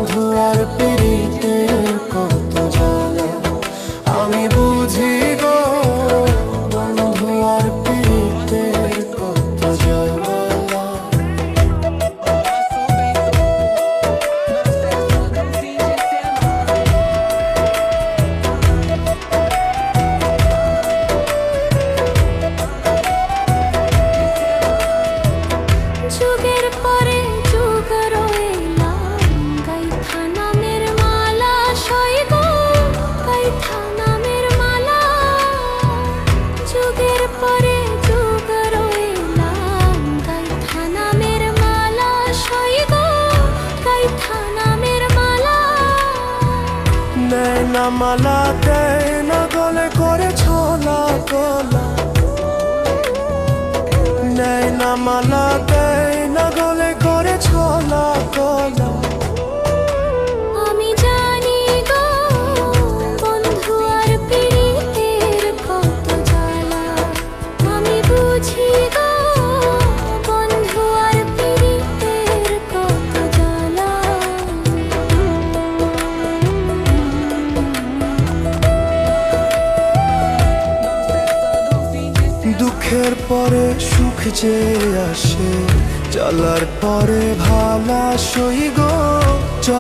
বন্ধু আর পিরিতের কত জ্বালা আমি বুঝি গো, বন্ধু আর পিরিতের কত জ্বালা। যুগের পরে যুগ রইলাম গাইথা নামের মালা সইব, গাইথা নামের মালা। যুগের পরে যুগ রইলাম গাইথা নামের মালা সইব, গাইথা নামের মালা। নেয় না মালা দেয় না গলে করে ছোলা গলা, নেয় না মালা দেয় না গলে করে ছোলা গলা। আমি জানি গো বন্ধু আর পিরিতের কত জ্বালা, আমি বুঝি গো বন্ধু আর পিরিতের কত জ্বালা। দুঃখের পরে সুখ যে আসে, জ্বালার পরে ভালা সই গো।